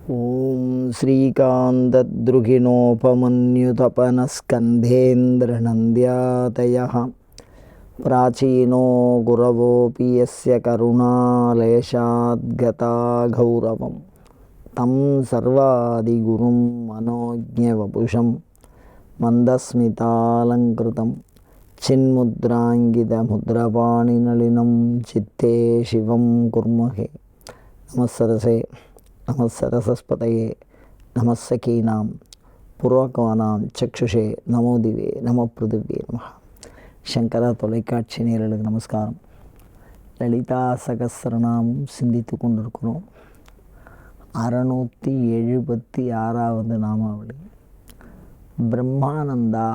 ஓம் ஸ்ரீகாந்தத்ருகிணோபமன்யுதபனஸ்கந்தேந்திரநந்த்யாதயः பிராச்சீனோ குரவோபி யஸ்ய கருணாலேஷாத்கதா கௌரவம் தம் சர்வாதிகுரும் மனோஜ்ஞவபுஷம் மந்தஸ்மிதாலங்கிருதம் சின்முத்ராங்கிதமுத்ரபாணிநளினம் சித்தே சிவம் குர்மஹே. நமஸ்ஸரசே நமஸ்ஸரசஸ்பதயே நமஸ்ஸகீனாம் புரோகவானாம் சக்ஷுஷே நமோதிவே நம பிருதிவே நம. சங்கரா தொலைக்காட்சி நேயர்களுக்கு நமஸ்காரம். லலிதா சகஸ்ரநாமம் சிந்தித்து கொண்டிருக்கிறோம். 676வது நாமாவளி பிரம்மானந்தா.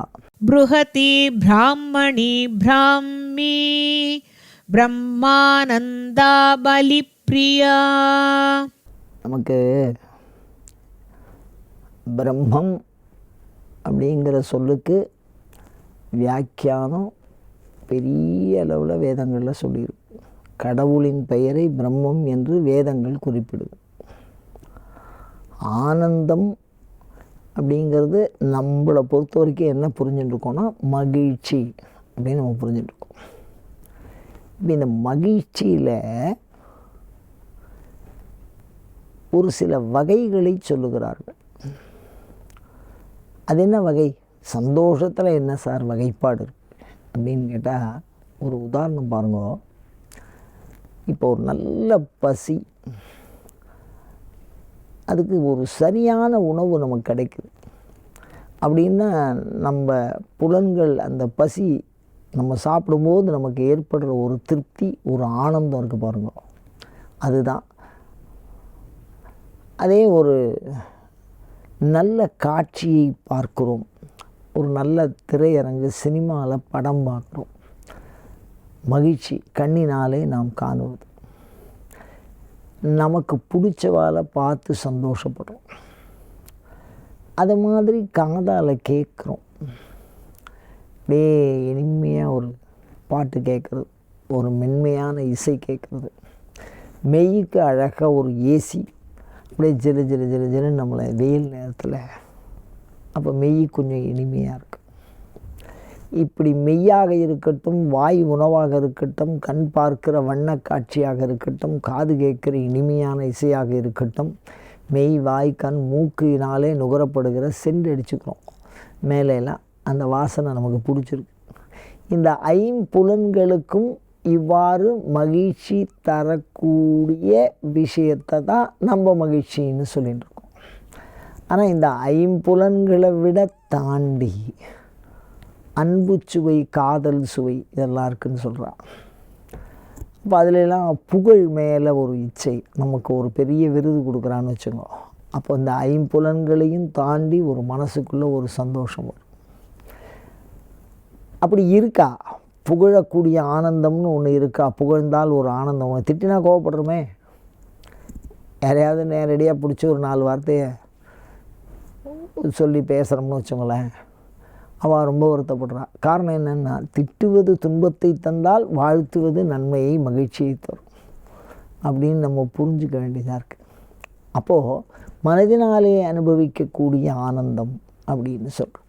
ப்ருஹதி பிராமணி பிராமி பிரம்மானந்தா பலிப்ரியா. நமக்கு பிரம்மம் அப்படிங்கிற சொல்லுக்கு வியாக்கியானம் பெரிய அளவில் வேதங்களில் சொல்லியிருக்கு. கடவுளின் பெயரை பிரம்மம் என்று வேதங்கள் குறிப்பிடுது. ஆனந்தம் அப்படிங்கிறது நம்மளை பொறுத்த வரைக்கும் என்ன புரிஞ்சுட்டுருக்கோன்னா மகிழ்ச்சி அப்படின்னு நம்ம புரிஞ்சுட்டுருக்கோம். இப்போ இந்த மகிழ்ச்சியில் ஒரு சில வகைகளை சொல்லுகிறார்கள். அது என்ன வகை? சந்தோஷத்தில் என்ன சார் வகைப்பாடு இருக்குது அப்படின்னு கேட்டால், ஒரு உதாரணம் பாருங்க. இப்போ ஒரு நல்ல பசி, அதுக்கு ஒரு சரியான உணவு நமக்கு கிடைக்குது அப்படின்னா நம்ம புலன்கள் அந்த பசி நம்ம சாப்பிடும்போது நமக்கு ஏற்படுற ஒரு திருப்தி, ஒரு ஆனந்தம் இருக்குது பாருங்க, அதுதான். அதே ஒரு நல்ல காட்சியை பார்க்குறோம், ஒரு நல்ல திரையரங்கு சினிமாவில் படம் பார்க்குறோம், மகிழ்ச்சி கண்ணினாலே நாம் காணுவது. நமக்கு பிடிச்சவால பார்த்து சந்தோஷப்படுறோம். அது மாதிரி காதால் கேட்குறோம், அப்படியே இனிமையாக ஒரு பாட்டு கேட்குறது, ஒரு மென்மையான இசை கேட்குறது, மெய்யுக்கு அழகாக ஒரு ஏசி அப்படியே ஜிலு ஜிலு ஜிலு ஜிலுன்னு நம்மளை வெயில் நேரத்தில் அப்போ மெய் கொஞ்சம் இனிமையாக இருக்குது. இப்படி மெய்யாக இருக்கட்டும், வாய் உணவாக இருக்கட்டும், கண் பார்க்கிற வண்ண காட்சியாக இருக்கட்டும், காது கேட்குற இனிமையான இசையாக இருக்கட்டும், மெய் வாய் கண் மூக்கினாலே நுகரப்படுகிற சென்று அடிச்சுக்கிறோம் மேலெல்லாம், அந்த வாசனை நமக்கு பிடிச்சிருக்கு. இந்த ஐம்புலன்களுக்கும் இவ்வாறு மகிழ்ச்சி தரக்கூடிய விஷயத்தை தான் நம்ம மகிழ்ச்சின்னு சொல்லிட்டு இருக்கோம். ஆனால் இந்த ஐம்புலன்களை விட தாண்டி அன்பு சுவை, காதல் சுவை இதெல்லாம் இருக்குதுன்னு சொல்கிறான். அப்போ அதிலெல்லாம் புகழ் மேலே ஒரு இச்சை, நமக்கு ஒரு பெரிய விருது கொடுக்குறான்னு வச்சுக்கோ. அப்போ இந்த ஐம்புலன்களையும் தாண்டி ஒரு மனசுக்குள்ளே ஒரு சந்தோஷம் வரும். அப்படி இருக்கா? புகழக்கூடிய ஆனந்தம்னு ஒன்று இருக்கா? புகழ்ந்தால் ஒரு ஆனந்தம். ஒன்று திட்டினா கோவப்படுறோமே, யாரையாவது நேரடியாக பிடிச்சி ஒரு 4 வார்த்தையை சொல்லி பேசுகிறோம்னு வச்சுங்களேன், அவள் ரொம்ப வருத்தப்படுறான். காரணம் என்னென்னா, திட்டுவது துன்பத்தை தந்தால் வாழ்த்துவது நன்மையை மகிழ்ச்சியை தரும் அப்படின்னு நம்ம புரிஞ்சுக்க வேண்டியதாக இருக்குது. அப்போது மனதினாலே அனுபவிக்கக்கூடிய ஆனந்தம் அப்படின்னு சொல்கிறோம்.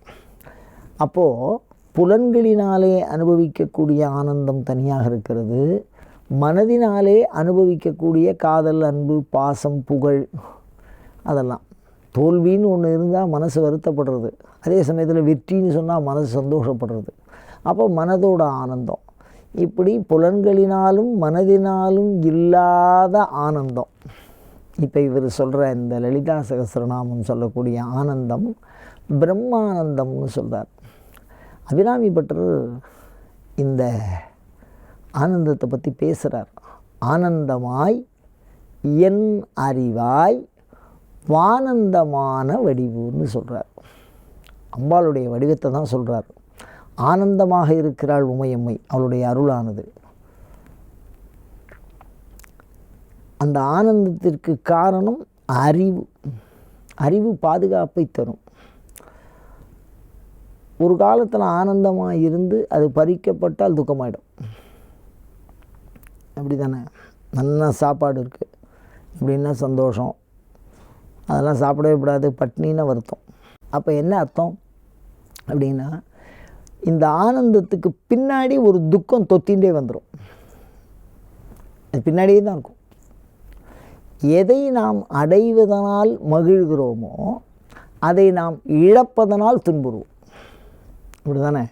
அப்போது புலன்களினாலே அனுபவிக்கக்கூடிய ஆனந்தம் தனியாக இருக்கிறது, மனதினாலே அனுபவிக்கக்கூடிய காதல், அன்பு, பாசம், புகழ் அதெல்லாம். தோல்வின்னு ஒன்று இருந்தால் மனசு வருத்தப்படுறது, அதே சமயத்தில் வெற்றின்னு சொன்னால் மனசு சந்தோஷப்படுறது. அப்போ மனதோட ஆனந்தம். இப்படி புலன்களினாலும் மனதினாலும் இல்லாத ஆனந்தம். இப்போ இவர் சொல்கிற இந்த லலிதா சகஸ்ரநாமம் சொல்லக்கூடிய ஆனந்தம் பிரம்மானந்தம்னு சொல்கிறார். அபிராமி பட்டர் இந்த ஆனந்தத்தை பற்றி பேசுகிறார். ஆனந்தமாய் என் அறிவாய் வானந்தமான வடிவுன்னு சொல்கிறார். அம்பாளுடைய வடிவத்தை தான் சொல்கிறார். ஆனந்தமாக இருக்கிறாள் உமையம்மை, அவளுடைய அருளானது. அந்த ஆனந்தத்திற்கு காரணம் அறிவு. அறிவு பாதுகாப்பை தரும். ஒரு காலத்தில் ஆனந்தமாக இருந்து அது பறிக்கப்பட்டால் துக்கமாயிடும். அப்படி தானே? நல்ல சாப்பாடு இருக்குது அப்படின்னா சந்தோஷம், அதெல்லாம் சாப்பிடவே கூடாது, பட்னின்னு வருத்தம். அப்போ என்ன அர்த்தம் அப்படின்னா, இந்த ஆனந்தத்துக்கு பின்னாடி ஒரு துக்கம் தொத்தின்றே வந்துடும். அது பின்னாடியே தான் இருக்கும். எதை நாம் அடைவதனால் மகிழ்கிறோமோ அதை நாம் இழப்பதனால் துன்புறுவோம். இப்படி தானே?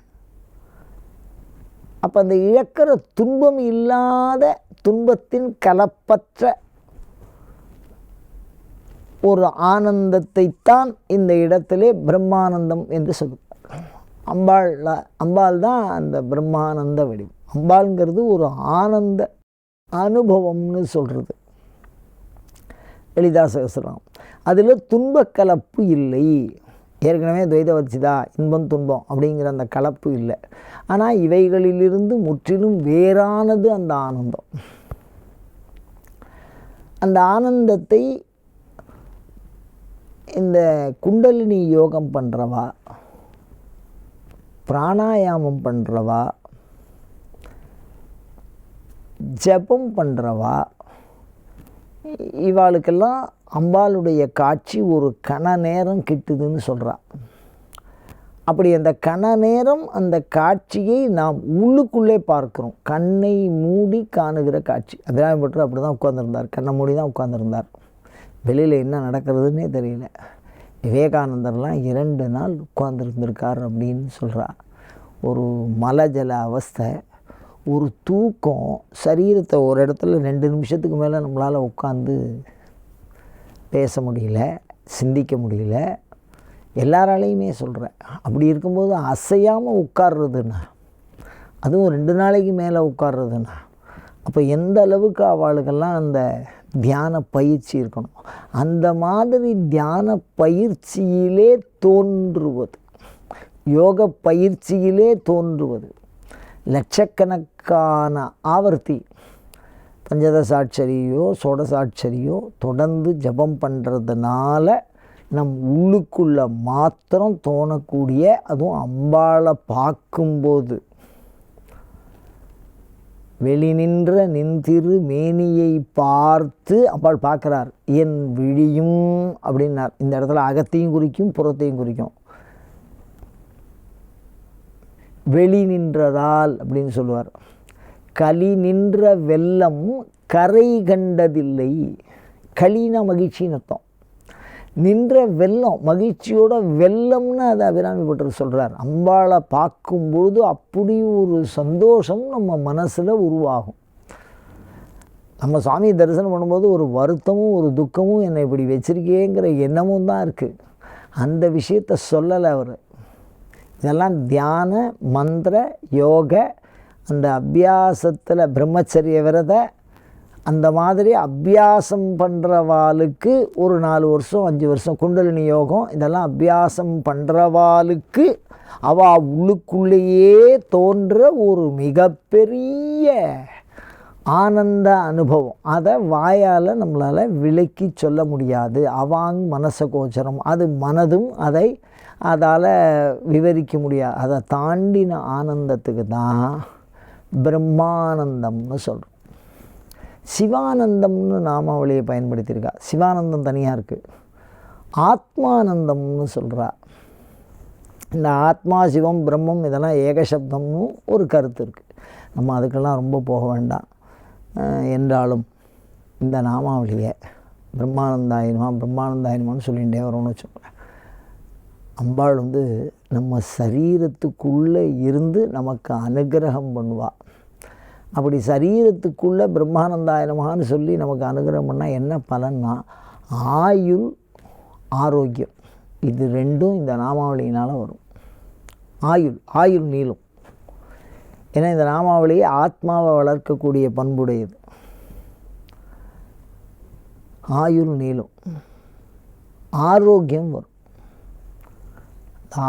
அப்போ அந்த இழக்கிற துன்பம் இல்லாத, துன்பத்தின் கலப்பற்ற ஒரு ஆனந்தத்தைத்தான் இந்த இடத்திலே பிரம்மானந்தம் என்று சொல்லுவார். அம்பாள் தான் அந்த பிரம்மானந்த வடிவம். அம்பாள்ங்கிறது ஒரு ஆனந்த அனுபவம்னு சொல்கிறது லலிதா சகஸ்ரநாமம். அதில் துன்பக்கலப்பு இல்லை. ஏற்கனவே துவைத வச்சுதா, இன்பம் துன்பம் அப்படிங்கிற அந்த கலப்பு இல்லை. ஆனால் இவைகளிலிருந்து முற்றிலும் வேறானது அந்த ஆனந்தம். அந்த ஆனந்தத்தை இந்த குண்டலினி யோகம் பண்ணுறவா, பிராணாயாமம் பண்ணுறவா, ஜபம் பண்ணுறவா, இவாளுக்கெல்லாம் அம்பாளுடைய காட்சி ஒரு கண நேரம் கிட்டுதுன்னு சொல்கிறா. அப்படி அந்த கண நேரம் அந்த காட்சியை நாம் உள்ளுக்குள்ளே பார்க்குறோம். கண்ணை மூடி காணுகிற காட்சி. அபிராமி பட்டர் அப்படி தான் உட்கார்ந்துருந்தார். கண்ணை மூடி தான் உட்கார்ந்துருந்தார். வெளியில் என்ன நடக்கிறதுனே தெரியல. விவேகானந்தர்லாம் 2 நாள் உட்கார்ந்துருந்துருக்கார் அப்படின்னு சொல்கிறா. ஒரு மலஜல அவஸ்தை, ஒரு தூக்கம், சரீரத்தை ஒரு இடத்துல 2 நிமிஷத்துக்கு மேலே நம்மளால் உட்காந்து பேச முடியல, சிந்திக்க முடியல. எல்லாராலையுமே சொல்கிறேன். அப்படி இருக்கும்போது அசையாமல் உட்கார்றதுன்னா, அதுவும் 2 நாளைக்கு மேலே உட்கார்றதுன்னா, அப்போ எந்த அளவுக்கு அவளுக்கெல்லாம் அந்த தியான பயிற்சி இருக்கணும். அந்த மாதிரி தியான பயிற்சியிலே தோன்றுவது, யோக பயிற்சியிலே தோன்றுவது, லட்சக்கணக்கான ஆவர்த்தி பஞ்சதசாட்சரியோ சோடசாட்சரியோ தொடர்ந்து ஜபம் பண்ணுறதுனால நம் உள்ளுக்குள்ளே மாத்திரம் தோணக்கூடிய, அதுவும் அம்பாளை பார்க்கும்போது, வெளி நின்ற நின்திரு மேனியை பார்த்து அம்பாள் பார்க்குறார். என் விழியும் அப்படின்னார். இந்த இடத்துல அகத்தையும் குறிக்கும், புறத்தையும் குறிக்கும். வெளி நின்றதால் அப்படின்னு சொல்லுவார். களி நின்ற வெள்ளம் கரை கண்டதில்லை. களினா மகிழ்ச்சின்னு அர்த்தம். நின்ற வெள்ளம், மகிழ்ச்சியோட வெள்ளம்னு அதை அபிராமி பட்டர் சொல்கிறார். அம்பாளை பார்க்கும்பொழுது அப்படி ஒரு சந்தோஷம் நம்ம மனசில் உருவாகும். நம்ம சாமியை தரிசனம் பண்ணும்போது ஒரு வருத்தமும் ஒரு துக்கமும் என்னை இப்படி வச்சிருக்கேங்கிற எண்ணமும் தான் இருக்குது. அந்த விஷயத்தை சொல்லலை அவர். இதெல்லாம் தியான மந்திர யோக அந்த அபியாசத்தில் பிரம்மச்சரிய விரத அந்த மாதிரி அபியாசம் பண்ணுறவாளுக்கு ஒரு 4 வருஷம் 5 வருஷம் குண்டலினி யோகம் இதெல்லாம் அபியாசம் பண்ணுறவாளுக்கு அவள் உள்ளுக்குள்ளேயே தோன்ற ஒரு மிகப்பெரிய ஆனந்த அனுபவம். அதை வாயால் நம்மளால் விளக்கி சொல்ல முடியாது. அவாங் மனச கோச்சரம், அது மனதும் அதால் விவரிக்க முடியாது. அதை தாண்டின ஆனந்தத்துக்கு தான் பிரம்மானந்தம்னு சொல்கிறோம். சிவானந்தம்னு நாமாவளியை பயன்படுத்தியிருக்கா. சிவானந்தம் தனியாக இருக்குது. ஆத்மானந்தம்னு சொல்கிறா. இந்த ஆத்மா சிவம் பிரம்மம் இதெல்லாம் ஏகசப்தம்னு ஒரு கருத்து இருக்குது. நம்ம அதுக்கெல்லாம் ரொம்ப போக வேண்டாம். என்றாலும் இந்த நாமாவளியை பிரம்மானந்தாயினமான்னு சொல்லிகிட்டே வரோன்னு வச்சுக்கோங்க. அம்பாள் நம்ம சரீரத்துக்குள்ளே இருந்து நமக்கு அனுகிரகம் பண்ணுவாள். அப்படி சரீரத்துக்குள்ளே பிரம்மானந்தாயினமான்னு சொல்லி நமக்கு அனுகிரகம் பண்ணால் என்ன பலன்னா, ஆயுள் ஆரோக்கியம் இது 2ம் இந்த நாமாவளியினால் வரும். ஆயுள் நீளும். ஏன்னா இந்த நாமாவளியை ஆத்மாவை வளர்க்கக்கூடிய பண்புடையது. ஆயுள் நீளும், ஆரோக்கியம் வரும்.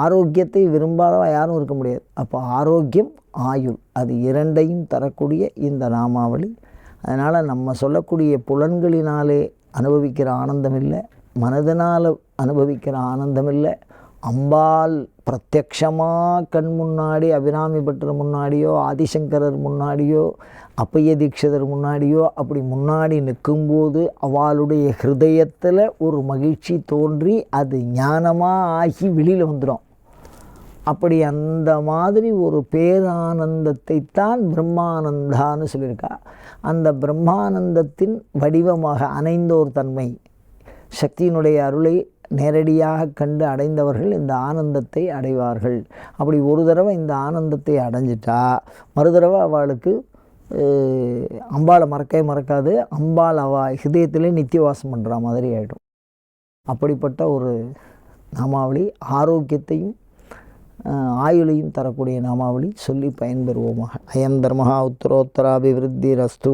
ஆரோக்கியத்தை விரும்பாதவா யாரும் இருக்க முடியாது. அப்போ ஆரோக்கியம் ஆயுள் அது 2ஐயும் தரக்கூடிய இந்த நாமாவளி. அதனால் நம்ம சொல்லக்கூடிய புலன்களினாலே அனுபவிக்கிற ஆனந்தம் இல்லை, மனதினால் அனுபவிக்கிற ஆனந்தம் இல்லை, அம்பாள் பிரத்யக்ஷமாக கண் முன்னாடி அபிராமி பட்டர் முன்னாடியோ ஆதிசங்கரர் முன்னாடியோ அப்பைய தீட்சிதர் முன்னாடியோ அப்படி முன்னாடி நிற்கும்போது அவளுடைய ஹிருதயத்தில் ஒரு மகிழ்ச்சி தோன்றி அது ஞானமாக ஆகி வெளியில் வந்துடும். அப்படி அந்த மாதிரி ஒரு பேரானந்தத்தை தான் பிரம்மானந்தான்னு சொல்லியிருக்கா. அந்த பிரம்மானந்தத்தின் வடிவமாக அணைந்தோர் தன்மை, சக்தியினுடைய அருளை நேரடியாக கண்டு அடைந்தவர்கள் இந்த ஆனந்தத்தை அடைவார்கள். அப்படி ஒரு தடவை இந்த ஆனந்தத்தை அடைஞ்சிட்டா மறுதடவை அவளுக்கு அம்பாளை மறக்கவே மறக்காது. அம்பாள் அவள் ஹிருதயத்திலே நித்தியவாசம் பண்ணுற மாதிரி ஆகிடும். அப்படிப்பட்ட ஒரு நாமாவளி, ஆரோக்கியத்தையும் ஆயுளையும் தரக்கூடிய நாமாவளி சொல்லி பயன்பெறுவோமாக. அயம் தர்மஹா உத்தரோத்தராபிவிருத்தி ரஸ்து.